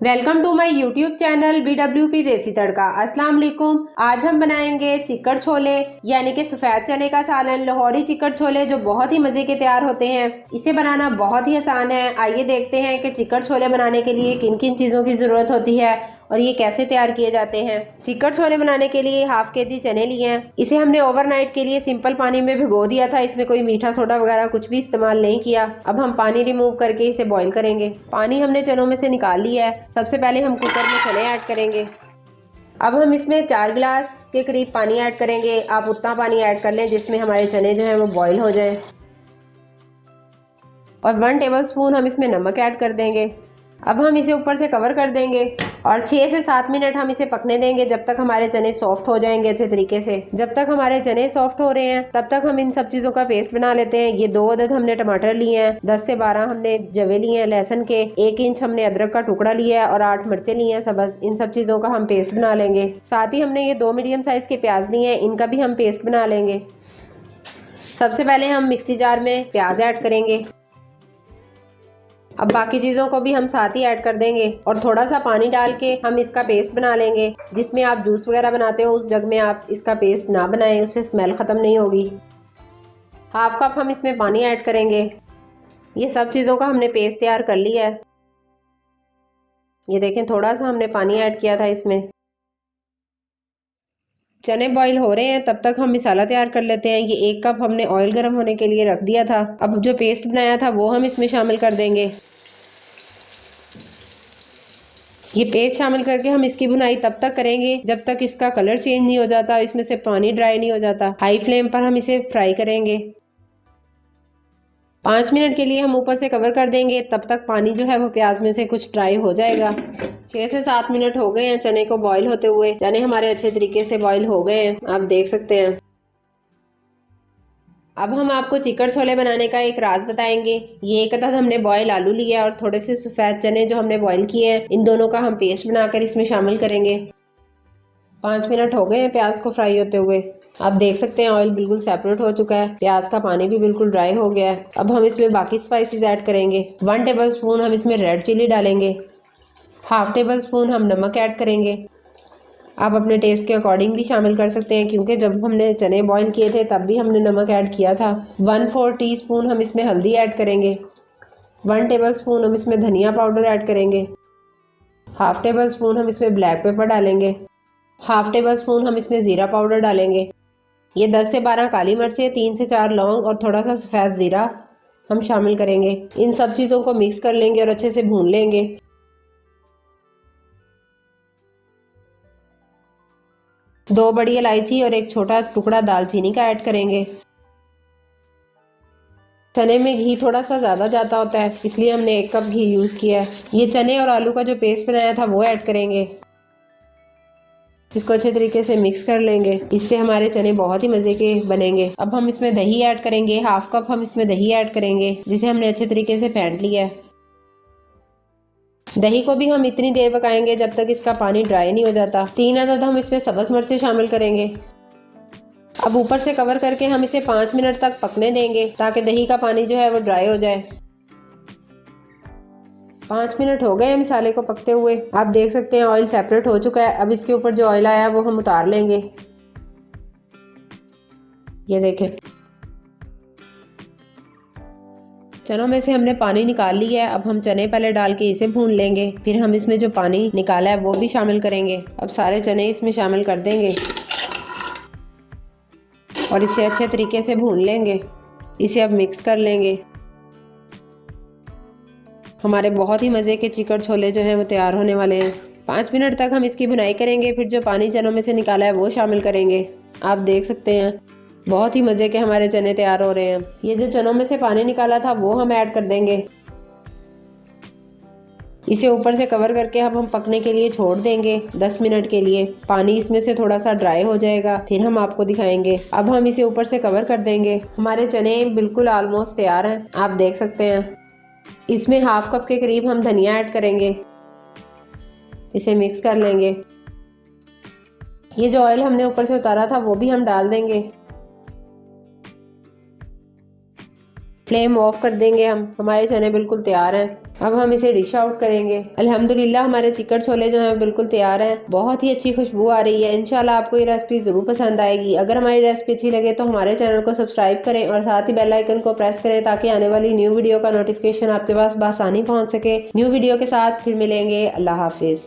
Welcome to my YouTube channel BWP Desi तड़का। अस्सलाम वालेकुम। आज हम बनाएंगे चिकड़ छोले यानी कि सफ़ेद चने का सालन, लाहौरी चिकड़ छोले, जो बहुत ही मज़े के तैयार होते हैं। इसे बनाना बहुत ही आसान है। आइए देखते हैं कि चिकड़ छोले बनाने के लिए किन किन चीज़ों की ज़रूरत होती है और ये कैसे तैयार किए जाते हैं। चिकड़ छोले बनाने के लिए हाफ केजी चने लिए हैं। इसे हमने ओवरनाइट के लिए सिंपल पानी में भिगो दिया था। इसमें कोई मीठा सोडा वगैरह कुछ भी इस्तेमाल नहीं किया। अब हम पानी रिमूव करके इसे बॉईल करेंगे। पानी हमने चनों में से निकाल लिया है। सबसे पहले हम कुकर में चने ऐड करेंगे। अब हम इसमें 4 गिलास के करीब पानी ऐड करेंगे। आप उतना पानी ऐड कर लें जिसमें हमारे चने जो हैं वो बॉईल हो जाएं। और 1 टेबलस्पून हम इसमें नमक ऐड कर देंगे। अब हम इसे ऊपर से कवर कर देंगे और 6 से 7 मिनट हम इसे पकने देंगे, जब तक हमारे चने सॉफ्ट हो जाएंगे अच्छे तरीके से। जब तक हमारे चने सॉफ्ट हो रहे हैं तब तक हम इन सब चीज़ों का पेस्ट बना लेते हैं। ये 2 अदद हमने टमाटर लिए हैं, 10 से 12 हमने जवे लिए हैं लहसुन के, 1 इंच हमने अदरक का टुकड़ा लिया है और 8 मिर्चें ली हैं सब्ज़। इन सब चीज़ों का हम पेस्ट बना लेंगे। साथ ही हमने ये 2 मीडियम साइज़ के प्याज लिए हैं, इनका भी हम पेस्ट बना लेंगे। सबसे पहले हम मिक्सी जार में प्याज ऐड करेंगे। अब बाकी चीज़ों को भी हम साथ ही ऐड कर देंगे और थोड़ा सा पानी डाल के हम इसका पेस्ट बना लेंगे। जिसमें आप जूस वगैरह बनाते हो उस जग में आप इसका पेस्ट ना बनाएं, उससे स्मेल ख़त्म नहीं होगी। हाफ कप हम इसमें पानी ऐड करेंगे। ये सब चीज़ों का हमने पेस्ट तैयार कर लिया है। ये देखें, थोड़ा सा हमने पानी ऐड किया था इसमें। चने बॉईल हो रहे हैं, तब तक हम मसाला तैयार कर लेते हैं। ये 1 कप हमने ऑयल गर्म होने के लिए रख दिया था। अब जो पेस्ट बनाया था वो हम इसमें शामिल कर देंगे। ये पेस्ट शामिल करके हम इसकी भुनाई तब तक करेंगे जब तक इसका कलर चेंज नहीं हो जाता, इसमें से पानी ड्राई नहीं हो जाता। हाई फ्लेम पर हम इसे फ्राई करेंगे। 5 मिनट के लिए हम ऊपर से कवर कर देंगे, तब तक पानी जो है वो प्याज में से कुछ ड्राई हो जाएगा। 6 से 7 मिनट हो गए हैं चने को बॉईल होते हुए। चने हमारे अच्छे तरीके से बॉईल हो गए हैं, आप देख सकते हैं। अब हम आपको चिकड़ छोले बनाने का एक राज बताएंगे। ये 1 अदद हमने बॉयल आलू लिया और थोड़े से सफ़ेद चने जो हमने बॉईल किए हैं, इन दोनों का हम पेस्ट बनाकर इसमें शामिल करेंगे। 5 मिनट हो गए हैं प्याज को फ्राई होते हुए। आप देख सकते हैं ऑयल बिल्कुल सेपरेट हो चुका है, प्याज का पानी भी बिल्कुल ड्राई हो गया है। अब हम इसमें बाकी स्पाइसेस ऐड करेंगे। 1 टेबलस्पून हम इसमें रेड चिली डालेंगे। हाफ टेबल स्पून हम नमक ऐड करेंगे। आप अपने टेस्ट के अकॉर्डिंग भी शामिल कर सकते हैं, क्योंकि जब हमने चने बॉईल किए थे तब भी हमने नमक ऐड किया था। 1/4 टीस्पून हम इसमें हल्दी ऐड करेंगे। 1 टेबल स्पून हम इसमें धनिया पाउडर ऐड करेंगे। हाफ टेबल स्पून हम इसमें ब्लैक पेपर डालेंगे। हाफ टेबल स्पून हम इसमें ज़ीरा पाउडर डालेंगे। ये 10 से 12 काली मिर्चें, 3 से 4 लौंग और थोड़ा सा सफ़ेद ज़ीरा हम शामिल करेंगे। इन सब चीज़ों को मिक्स कर लेंगे और अच्छे से भून लेंगे। 2 बड़ी इलायची और 1 छोटा टुकड़ा दालचीनी का ऐड करेंगे। चने में घी थोड़ा सा ज़्यादा जाता होता है, इसलिए हमने 1 कप घी यूज़ किया है। ये चने और आलू का जो पेस्ट बनाया था वो ऐड करेंगे। इसको अच्छे तरीके से मिक्स कर लेंगे, इससे हमारे चने बहुत ही मज़े के बनेंगे। अब हम इसमें दही ऐड करेंगे। हाफ कप हम इसमें दही ऐड करेंगे, जिसे हमने अच्छे तरीके से फेंट लिया है। दही को भी हम इतनी देर पकाएंगे जब तक इसका पानी ड्राई नहीं हो जाता। 3 अदद हम इसमें सब्ज़ मिर्चें शामिल करेंगे। अब ऊपर से कवर करके हम इसे 5 मिनट तक पकने देंगे, ताकि दही का पानी जो है वो ड्राई हो जाए। 5 मिनट हो गए हैं मसाले को पकते हुए। आप देख सकते हैं ऑयल सेपरेट हो चुका है। अब इसके ऊपर जो ऑयल आया है वो हम उतार लेंगे। ये देखें, चनों में से हमने पानी निकाल लिया है। अब हम चने पहले डाल के इसे भून लेंगे, फिर हम इसमें जो पानी निकाला है वो भी शामिल करेंगे। अब सारे चने इसमें शामिल कर देंगे और इसे अच्छे तरीके से भून लेंगे। इसे अब मिक्स कर लेंगे। हमारे बहुत ही मज़े के चिकड़ छोले जो हैं वो तैयार होने वाले हैं। 5 मिनट तक हम इसकी भुनाई करेंगे, फिर जो पानी चनों में से निकाला है वो शामिल करेंगे। आप देख सकते हैं बहुत ही मज़े के हमारे चने तैयार हो रहे हैं। ये जो चनों में से पानी निकाला था वो हम ऐड कर देंगे। इसे ऊपर से कवर करके अब हम पकने के लिए छोड़ देंगे 10 मिनट के लिए। पानी इसमें से थोड़ा सा ड्राई हो जाएगा, फिर हम आपको दिखाएंगे। अब हम इसे ऊपर से कवर कर देंगे। हमारे चने बिल्कुल ऑलमोस्ट तैयार हैं, आप देख सकते हैं। इसमें हाफ कप के करीब हम धनिया ऐड करेंगे। इसे मिक्स कर लेंगे। ये जो ऑयल हमने ऊपर से उतारा था वो भी हम डाल देंगे। फ्लेम ऑफ कर देंगे हम। हमारे चने बिल्कुल तैयार हैं। अब हम इसे डिश आउट करेंगे। अल्हम्दुलिल्लाह हमारे चिकन छोले जो हैं बिल्कुल तैयार हैं। बहुत ही अच्छी खुशबू आ रही है। इंशाल्लाह आपको ये रेसिपी ज़रूर पसंद आएगी। अगर हमारी रेसिपी अच्छी लगे तो हमारे चैनल को सब्सक्राइब करें और साथ ही बेल आइकन को प्रेस करें ताकि आने वाली न्यू वीडियो का नोटिफिकेशन आपके पास बआसानी पहुंच सके। न्यू वीडियो के साथ फिर मिलेंगे। अल्लाह हाफिज़।